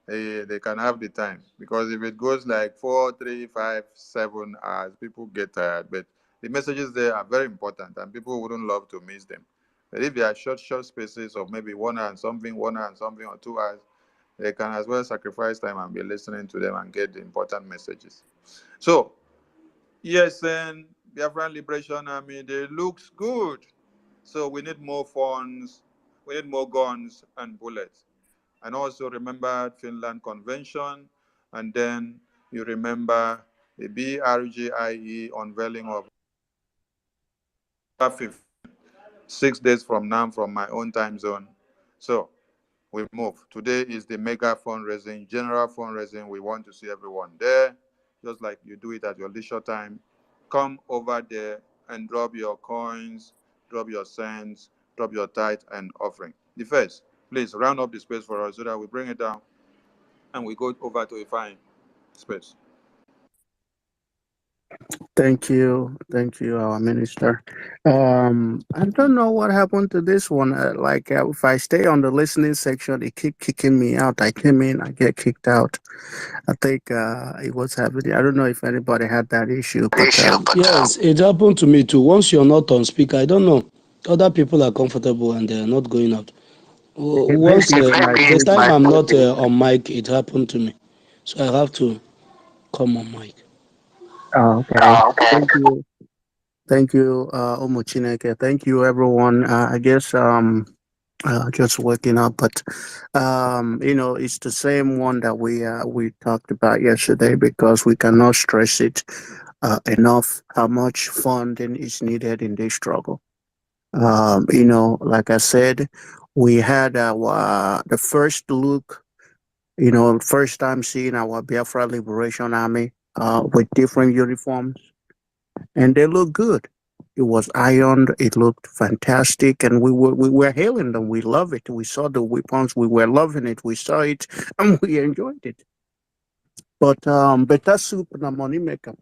they can have the time. Because if it goes like 4, 3, 5, 7 hours, people get tired. But the messages there are very important, and people wouldn't love to miss them. But if they are short spaces of maybe 1 hour and something, 1 hour and something, or 2 hours, they can as well sacrifice time and be listening to them and get the important messages. So, yes, and Biafran Liberation Army, they looks good. So we need more funds, we need more guns and bullets. And also remember Finland Convention, and then you remember the BRGIE unveiling of 6 days from now from my own time zone. So we move. Today is the mega fundraising, general fundraising. We want to see everyone there, just like you do it at your leisure time. Come over there and drop your coins, drop your cents, drop your tithe and offering. The first, please round up the space for us so that we bring it down and we go over to a fine space.
Thank you, our minister. I don't know what happened to this one. If I stay on the listening section, they keep kicking me out. I came in, I get kicked out. I think it was happening. I don't know if anybody had that issue, but
Yes, it happened to me too. Once you're not on speaker, I don't know. Other people are comfortable and they are not going out. Once
maybe it's my
the time
signal.
I'm not on mic, it happened to me. So I have to come on mic.
Oh, okay. Thank you. Thank you, Omuchineke. Thank you, everyone. I guess just waking up, but it's the same one that we talked about yesterday because we cannot stress it enough how much funding is needed in this struggle. Like I said, we had our the first look. First time seeing our Biafra Liberation Army with different uniforms, and they look good. It was ironed. It looked fantastic, and we were hailing them. We love it. We saw the weapons. We were loving it. We saw it, and we enjoyed it. But better soup and money maker.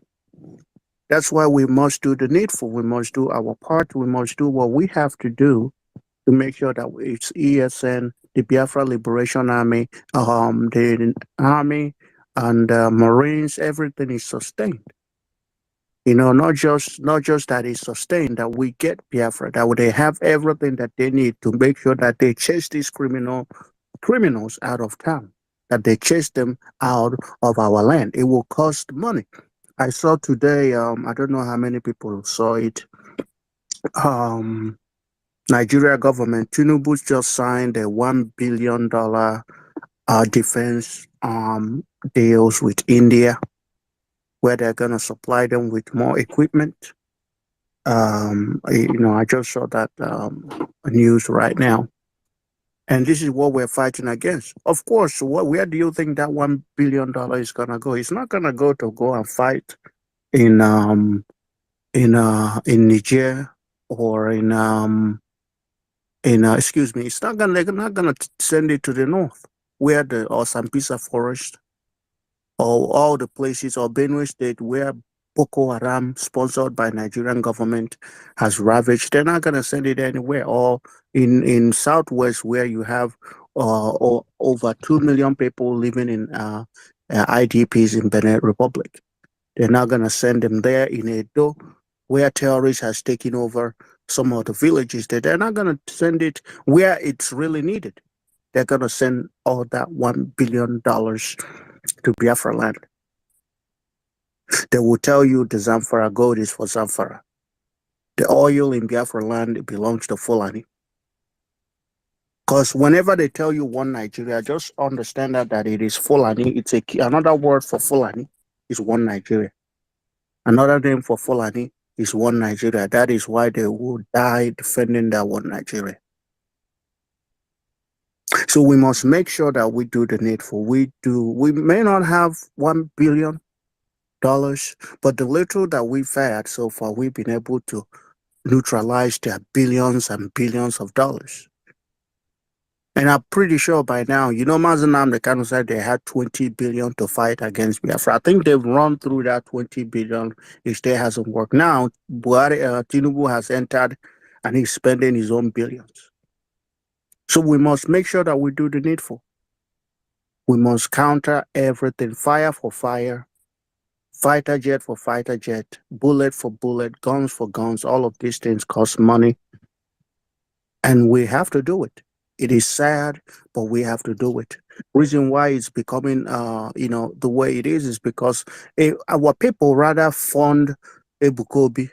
That's why we must do the needful. We must do our part. We must do what we have to do to make sure that it's ESN, the Biafra Liberation Army, the Army, and Marines. Everything is sustained. Not just that it's sustained, that we get Biafra, that they have everything that they need to make sure that they chase these criminals out of town, that they chase them out of our land. It will cost money. I saw today, I don't know how many people saw it. Um, Nigeria government, Tinubu just signed a $1 billion defense deals with India, where they're going to supply them with more equipment. I just saw that news right now. And this is what we're fighting against. Of course, where do you think that $1 billion is gonna go? It's not gonna go and fight in in Niger, or excuse me. They're not gonna send it to the north, where the or Sambisa forest, or all the places, or Benue State, where Boko Haram, sponsored by Nigerian government, has ravaged. They're not gonna send it anywhere. Or in Southwest, where you have over 2 million people living in IDPs in Benin Republic. They're not gonna send them there. In Edo, where terrorists has taken over some of the villages, they're not gonna send it where it's really needed. They're gonna send all that $1 billion to Biafra land. They will tell you the Zamfara gold is for Zamfara. The oil in Biafra land belongs to Fulani. Because whenever they tell you one Nigeria, just understand that it is Fulani. It's another word for Fulani is one Nigeria. Another name for Fulani is one Nigeria. That is why they will die defending that one Nigeria. So we must make sure that we do the needful. We may not have $1 billion, but the little that we've had so far, we've been able to neutralize their billions and billions of dollars. And I'm pretty sure by now, Mazen Namdekanu said they had 20 billion to fight against Biafra. I think they've run through that 20 billion. It still hasn't worked. Now, Tinubu has entered and he's spending his own billions. So we must make sure that we do the needful. We must counter everything, fire for fire, fighter jet for fighter jet, bullet for bullet, guns for guns. All of these things cost money. And we have to do it. It is sad, but we have to do it. Reason why it's becoming, the way it is because our people rather fund Ebukobi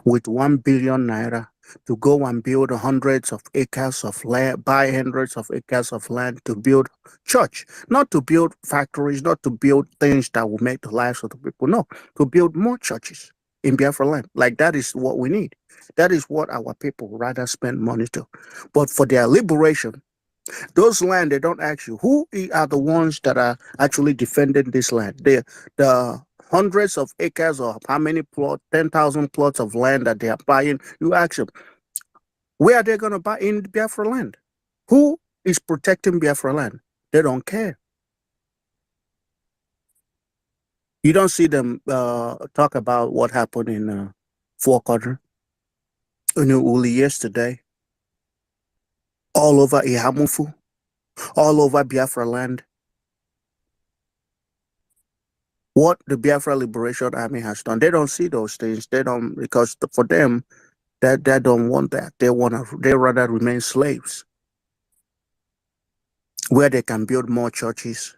with 1 billion naira to go and build hundreds of acres of land, buy hundreds of acres of land to build church, not to build factories, not to build things that will make the lives of the people. No, to build more churches in Biafra land. Like that is what we need. That is what our people rather spend money to. But for their liberation, those land, they don't ask you who are the ones that are actually defending this land. The hundreds of acres or how many 10,000 plots of land that they are buying. You ask them, where are they going to buy in Biafra land? Who is protecting Biafra land? They don't care. You don't see them talk about what happened in Four Corner, Uli yesterday, all over Ihamufu, all over Biafra land. What the Biafra Liberation Army has done, they don't see those things. They don't, because for them, they don't want that. They rather remain slaves, where they can build more churches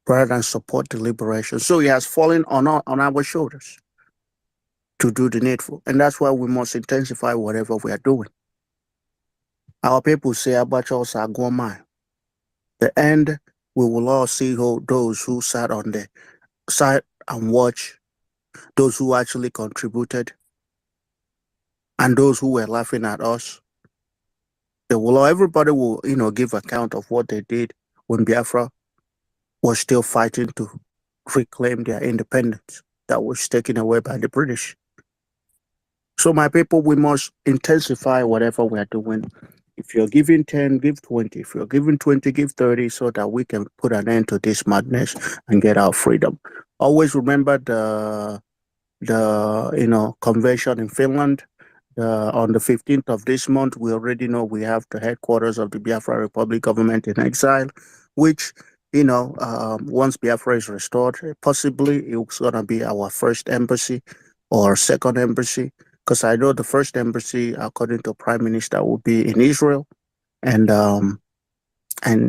rather than support the liberation. So it has fallen on our shoulders to do the needful, and that's why we must intensify whatever we are doing. Our people say Abachos are Guamai. The end, we will all see those who sat on the side and watch, those who actually contributed, and those who were laughing at us. Everybody will, give account of what they did when Biafra was still fighting to reclaim their independence that was taken away by the British. So, my people, we must intensify whatever we are doing. If you're giving 10, give 20. If you're giving 20, give 30 so that we can put an end to this madness and get our freedom. Always remember the convention in Finland. On the 15th of this month, we already know we have the headquarters of the Biafra Republic government in exile, which, once Biafra is restored, possibly it's going to be our first embassy or second embassy, because I know the first embassy, according to Prime Minister, will be in Israel. And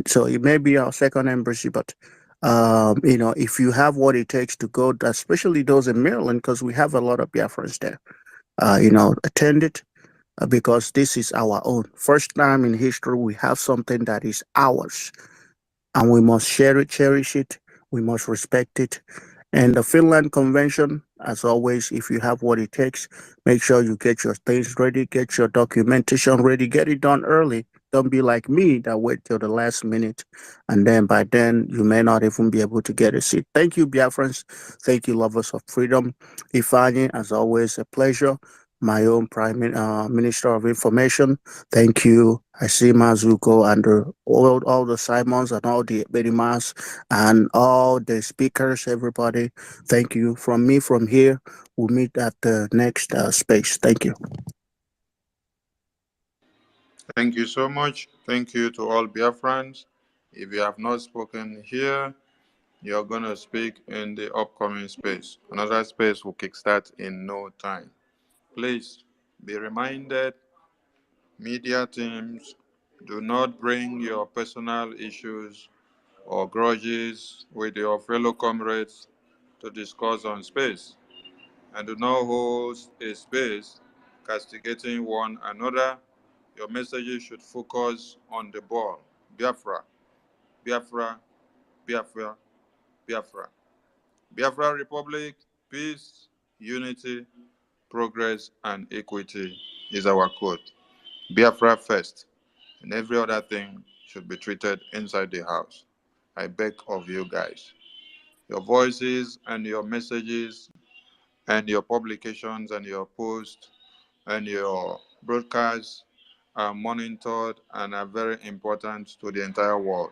so it may be our second embassy, but if you have what it takes to go, especially those in Maryland, because we have a lot of Biafrans there, attend it, because this is our own. First time in history, we have something that is ours, and we must share it, cherish it. We must respect it. And the Finland Convention, as always, if you have what it takes, make sure you get your things ready, get your documentation ready, get it done early. Don't be like me that wait till the last minute, and then by then you may not even be able to get a seat. Thank you, Biafrans. Thank you, lovers of freedom. Ifani, as always, a pleasure. My own Minister of Information. Thank you. I see Mazuko and all the Simons and all the Bedimas and all the speakers, everybody. Thank you. From me, from here, we'll meet at the next space. Thank you.
Thank you so much. Thank you to all Biafrans. If you have not spoken here, you're going to speak in the upcoming space. Another space will kickstart in no time. Please be reminded, media teams, do not bring your personal issues or grudges with your fellow comrades to discuss on space, and do not host a space castigating one another. Your messages should focus on the ball. Biafra, Biafra, Biafra, Biafra. Biafra Republic, peace, unity, progress, and equity is our code. Biafra first, and every other thing should be treated inside the house. I beg of you guys. Your voices and your messages and your publications and your posts and your broadcasts are monitored and are very important to the entire world.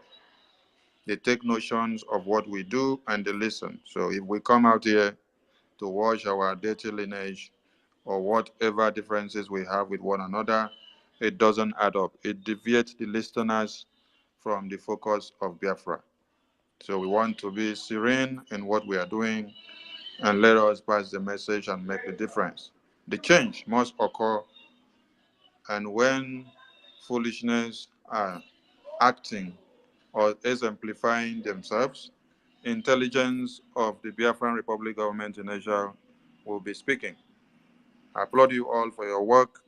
They take notions of what we do and they listen. So if we come out here to watch our dirty lineage or whatever differences we have with one another, it doesn't add up. It deviates the listeners from the focus of Biafra. So we want to be serene in what we are doing and let us pass the message and make the difference. The change must occur, and when foolishness are acting or exemplifying themselves, intelligence of the Biafran Republic government in Asia will be speaking. I applaud you all for your work,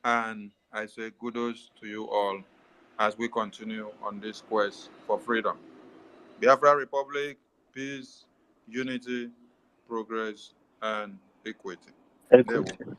and I say kudos to you all as we continue on this quest for freedom. Biafra Republic, peace, unity, progress, and equity. There we
Equity.
go.